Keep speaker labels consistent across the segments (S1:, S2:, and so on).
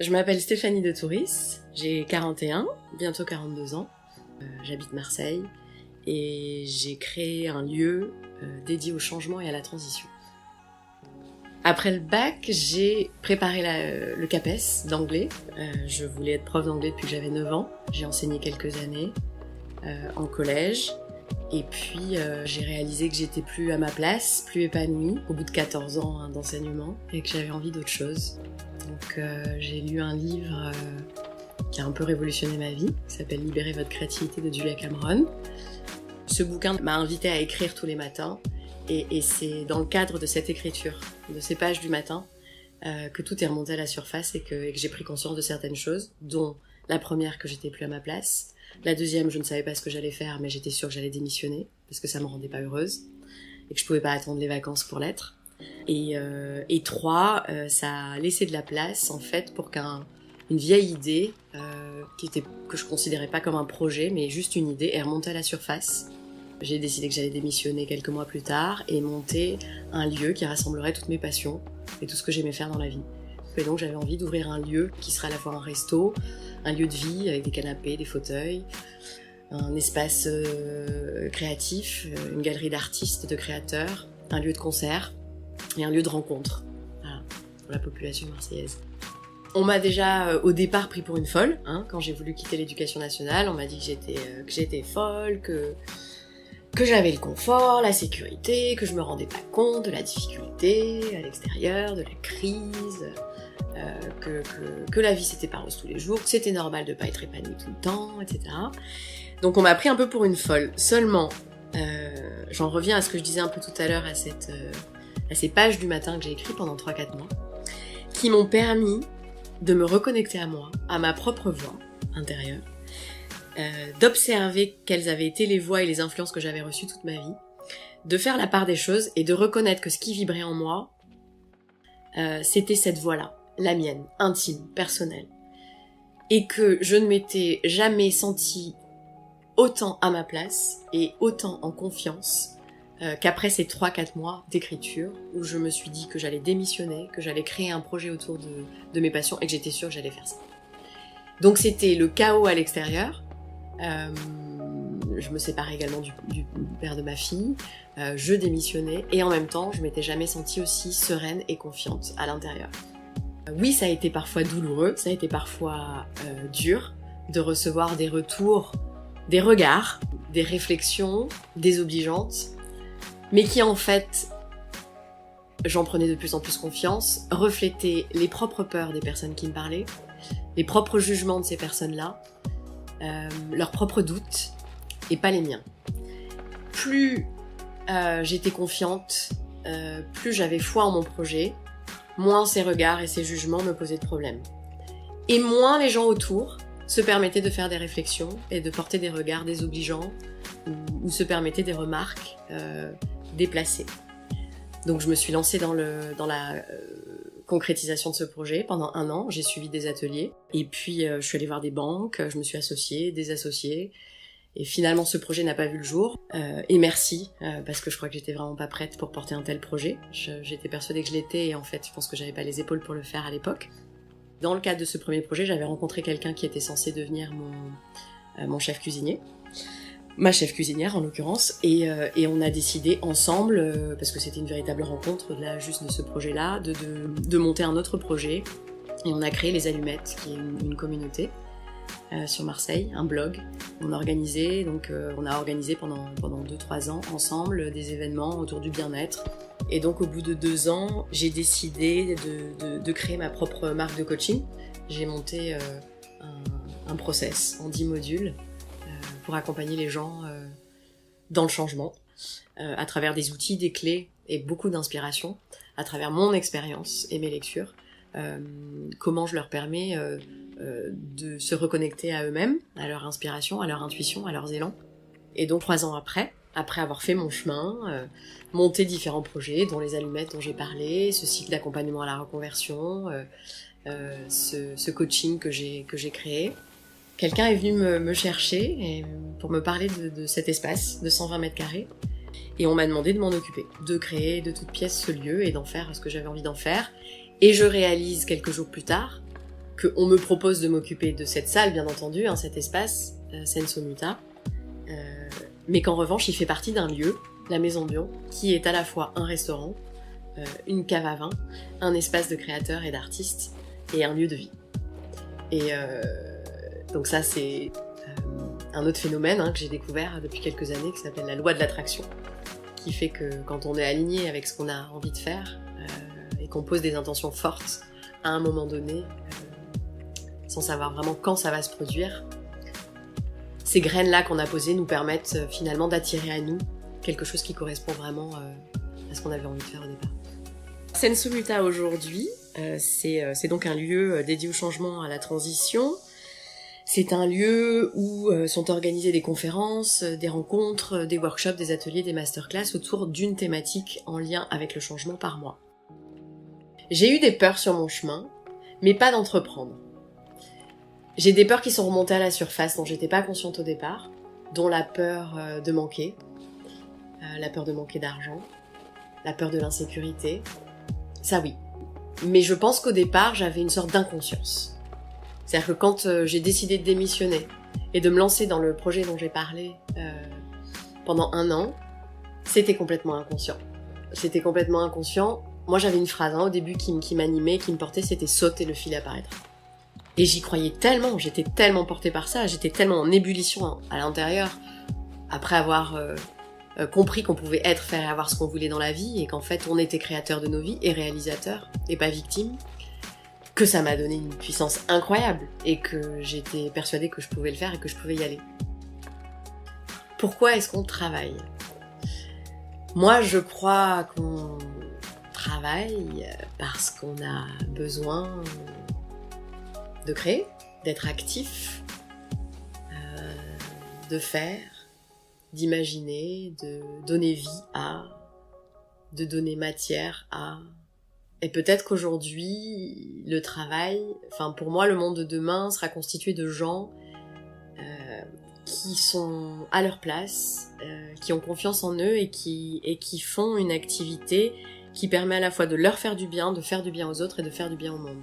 S1: Je m'appelle Stéphanie de Touris, j'ai 41, bientôt 42 ans. J'habite Marseille et j'ai créé un lieu dédié au changement et à la transition. Après le bac, j'ai préparé le CAPES d'anglais. Je voulais être prof d'anglais depuis que j'avais 9 ans. J'ai enseigné quelques années en collège. Et puis j'ai réalisé que j'étais plus à ma place, plus épanouie, au bout de 14 ans d'enseignement, et que j'avais envie d'autre chose. Donc j'ai lu un livre qui a un peu révolutionné ma vie, qui s'appelle « Libérez votre créativité » de Julia Cameron. Ce bouquin m'a invitée à écrire tous les matins, et c'est dans le cadre de cette écriture, de ces pages du matin, que tout est remonté à la surface et que j'ai pris conscience de certaines choses, dont la première, que j'étais plus à ma place. La deuxième, je ne savais pas ce que j'allais faire, mais j'étais sûre que j'allais démissionner, parce que ça me rendait pas heureuse, et que je pouvais pas attendre les vacances pour l'être. Et 3, ça a laissé de la place, en fait, pour qu'une vieille idée, que je considérais pas comme un projet, mais juste une idée, est remontée à la surface. J'ai décidé que j'allais démissionner quelques mois plus tard, et monter un lieu qui rassemblerait toutes mes passions, et tout ce que j'aimais faire dans la vie. Et donc j'avais envie d'ouvrir un lieu qui serait à la fois un resto, un lieu de vie avec des canapés, des fauteuils, un espace créatif, une galerie d'artistes, de créateurs, un lieu de concert et un lieu de rencontre, voilà, pour la population marseillaise. On m'a déjà au départ pris pour une folle, quand j'ai voulu quitter l'éducation nationale. On m'a dit que j'étais folle, que j'avais le confort, la sécurité, que je me rendais pas compte de la difficulté à l'extérieur, de la crise, que la vie c'était pas rose tous les jours, que c'était normal de pas être épanouie tout le temps, etc. Donc on m'a pris un peu pour une folle. Seulement, j'en reviens à ce que je disais un peu tout à l'heure, à ces pages du matin que j'ai écrites pendant 3-4 mois, qui m'ont permis de me reconnecter à moi, à ma propre voix intérieure, d'observer quelles avaient été les voix et les influences que j'avais reçues toute ma vie, de faire la part des choses et de reconnaître que ce qui vibrait en moi, c'était cette voix-là, la mienne, intime, personnelle. Et que je ne m'étais jamais sentie autant à ma place et autant en confiance qu'après ces 3-4 mois d'écriture où je me suis dit que j'allais démissionner, que j'allais créer un projet autour de mes passions et que j'étais sûre que j'allais faire ça. Donc c'était le chaos à l'extérieur. Je me séparais également du père de ma fille, je démissionnais et en même temps je m'étais jamais sentie aussi sereine et confiante à l'intérieur. Oui, ça a été parfois douloureux, ça a été parfois dur de recevoir des retours, des regards, des réflexions désobligeantes, mais qui en fait, j'en prenais de plus en plus confiance, reflétaient les propres peurs des personnes qui me parlaient, les propres jugements de ces personnes-là, leurs propres doutes, et pas les miens. Plus j'étais confiante, plus j'avais foi en mon projet, moins ces regards et ces jugements me posaient de problèmes. Et moins les gens autour se permettaient de faire des réflexions et de porter des regards désobligeants ou se permettaient des remarques déplacées. Donc je me suis lancée dans la concrétisation de ce projet pendant 1 an. J'ai suivi des ateliers et puis je suis allée voir des banques, je me suis associée, désassociée. Et finalement, ce projet n'a pas vu le jour. Et merci, parce que je crois que j'étais vraiment pas prête pour porter un tel projet. J'étais persuadée que je l'étais, et en fait, je pense que j'avais pas les épaules pour le faire à l'époque. Dans le cadre de ce premier projet, j'avais rencontré quelqu'un qui était censé devenir mon chef cuisinier. Ma chef cuisinière, en l'occurrence. Et on a décidé ensemble, parce que c'était une véritable rencontre au-delà juste de ce projet-là, de monter un autre projet. Et on a créé Les Allumettes, qui est une communauté. Sur Marseille, un blog. On a organisé pendant 2-3 ans ensemble des événements autour du bien-être. Et donc au bout de 2 ans, j'ai décidé de créer ma propre marque de coaching. J'ai monté un process en 10 modules pour accompagner les gens dans le changement, à travers des outils, des clés et beaucoup d'inspiration, à travers mon expérience et mes lectures. Comment je leur permets de se reconnecter à eux-mêmes, à leur inspiration, à leur intuition, à leurs élans. Et donc 3 ans après avoir fait mon chemin, monter différents projets, dont Les Allumettes dont j'ai parlé, ce cycle d'accompagnement à la reconversion, ce coaching que j'ai créé, quelqu'un est venu me chercher pour me parler de cet espace de 120 mètres carrés. Et on m'a demandé de m'en occuper, de créer de toutes pièces ce lieu et d'en faire ce que j'avais envie d'en faire. Et je réalise quelques jours plus tard qu'on me propose de m'occuper de cette salle, bien entendu, hein, cet espace, Senso Muta, mais qu'en revanche, il fait partie d'un lieu, la Maison Bion, qui est à la fois un restaurant, une cave à vin, un espace de créateurs et d'artistes, et un lieu de vie. Et donc ça, c'est un autre phénomène que j'ai découvert depuis quelques années, qui s'appelle la loi de l'attraction, qui fait que quand on est aligné avec ce qu'on a envie de faire, et qu'on pose des intentions fortes à un moment donné, sans savoir vraiment quand ça va se produire, ces graines-là qu'on a posées nous permettent finalement d'attirer à nous quelque chose qui correspond vraiment à ce qu'on avait envie de faire au départ. Senso Muta aujourd'hui, c'est donc un lieu dédié au changement, à la transition. C'est un lieu où sont organisées des conférences, des rencontres, des workshops, des ateliers, des masterclass autour d'une thématique en lien avec le changement par mois. J'ai eu des peurs sur mon chemin, mais pas d'entreprendre. J'ai des peurs qui sont remontées à la surface, dont j'étais pas consciente au départ, dont la peur de manquer, la peur de manquer d'argent, la peur de l'insécurité, ça oui. Mais je pense qu'au départ, j'avais une sorte d'inconscience. C'est-à-dire que quand j'ai décidé de démissionner et de me lancer dans le projet dont j'ai parlé pendant 1 an, c'était complètement inconscient. C'était complètement inconscient. Moi, j'avais une phrase au début qui m'animait, qui me portait, c'était « sauter, le fil apparaîtra ». Et j'y croyais tellement, j'étais tellement portée par ça, j'étais tellement en ébullition à l'intérieur, après avoir compris qu'on pouvait être, faire et avoir ce qu'on voulait dans la vie, et qu'en fait on était créateur de nos vies, et réalisateur, et pas victime, que ça m'a donné une puissance incroyable, et que j'étais persuadée que je pouvais le faire et que je pouvais y aller. Pourquoi est-ce qu'on travaille ? Moi, je crois qu'on travaille parce qu'on a besoin de créer, d'être actif, de faire, d'imaginer, de donner vie à, de donner matière à. Et peut-être qu'aujourd'hui, le travail, pour moi, le monde de demain sera constitué de gens qui sont à leur place, qui ont confiance en eux et qui font une activité qui permet à la fois de leur faire du bien, de faire du bien aux autres et de faire du bien au monde.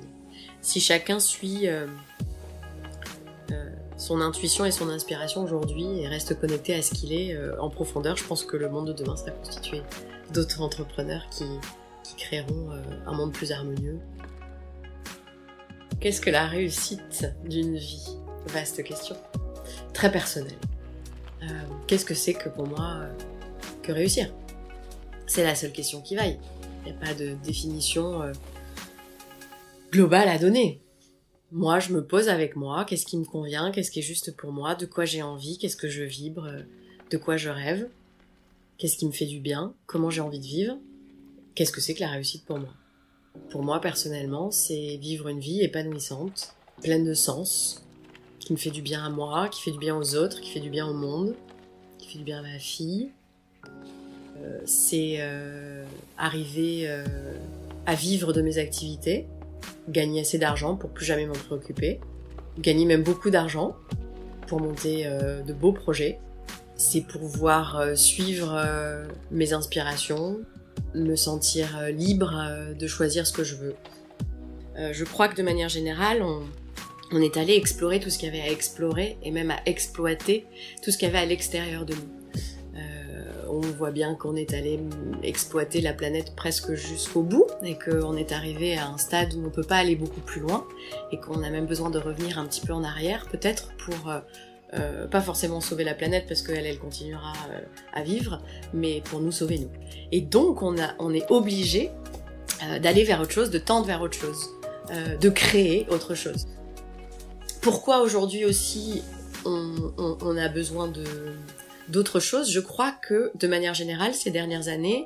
S1: Si chacun suit son intuition et son inspiration aujourd'hui et reste connecté à ce qu'il est en profondeur, je pense que le monde de demain sera constitué d'autres entrepreneurs qui créeront un monde plus harmonieux. Qu'est-ce que la réussite d'une vie ? Vaste question. Très personnelle. Qu'est-ce que c'est que pour moi que réussir ? C'est la seule question qui vaille. Il n'y a pas de définition globale à donner. Moi, je me pose avec moi, qu'est-ce qui me convient, qu'est-ce qui est juste pour moi, de quoi j'ai envie, qu'est-ce que je vibre, de quoi je rêve, qu'est-ce qui me fait du bien, comment j'ai envie de vivre, qu'est-ce que c'est que la réussite pour moi ? Pour moi, personnellement, c'est vivre une vie épanouissante, pleine de sens, qui me fait du bien à moi, qui fait du bien aux autres, qui fait du bien au monde, qui fait du bien à ma fille. C'est arriver à vivre de mes activités, gagner assez d'argent pour plus jamais m'en préoccuper, gagner même beaucoup d'argent pour monter de beaux projets. C'est pouvoir suivre mes inspirations, me sentir libre de choisir ce que je veux. Je crois que de manière générale, on est allé explorer tout ce qu'il y avait à explorer et même à exploiter tout ce qu'il y avait à l'extérieur de nous. On voit bien qu'on est allé exploiter la planète presque jusqu'au bout et qu'on est arrivé à un stade où on ne peut pas aller beaucoup plus loin et qu'on a même besoin de revenir un petit peu en arrière peut-être pour pas forcément sauver la planète parce qu'elle continuera à vivre, mais pour nous sauver nous. Et donc on est obligé d'aller vers autre chose, de tendre vers autre chose, de créer autre chose. Pourquoi aujourd'hui aussi on a besoin d'autres choses ? Je crois que, de manière générale, ces dernières années,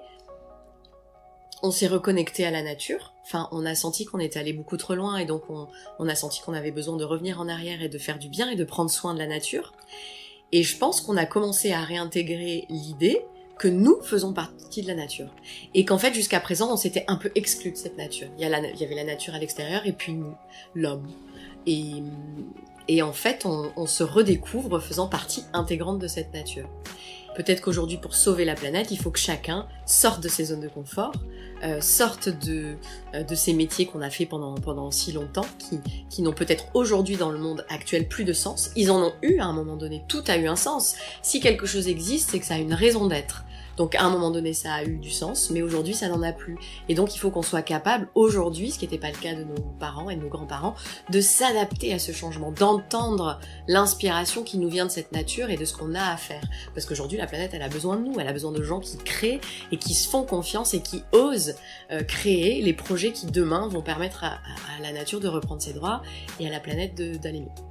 S1: on s'est reconnecté à la nature. Enfin, on a senti qu'on était allé beaucoup trop loin et donc on a senti qu'on avait besoin de revenir en arrière et de faire du bien et de prendre soin de la nature. Et je pense qu'on a commencé à réintégrer l'idée que nous faisons partie de la nature. Et qu'en fait, jusqu'à présent, on s'était un peu exclus de cette nature. Il y avait la nature à l'extérieur et puis nous, l'homme. Et en fait, on se redécouvre faisant partie intégrante de cette nature. Peut-être qu'aujourd'hui, pour sauver la planète, il faut que chacun sorte de ses zones de confort, sorte de ces métiers qu'on a fait pendant si longtemps, qui n'ont peut-être aujourd'hui dans le monde actuel plus de sens. Ils en ont eu à un moment donné, tout a eu un sens. Si quelque chose existe, c'est que ça a une raison d'être. Donc à un moment donné, ça a eu du sens, mais aujourd'hui, ça n'en a plus. Et donc il faut qu'on soit capable, aujourd'hui, ce qui n'était pas le cas de nos parents et de nos grands-parents, de s'adapter à ce changement, d'entendre l'inspiration qui nous vient de cette nature et de ce qu'on a à faire. Parce qu'aujourd'hui, la planète, elle a besoin de nous, elle a besoin de gens qui créent et qui se font confiance et qui osent créer les projets qui demain vont permettre à la nature de reprendre ses droits et à la planète d'aller mieux.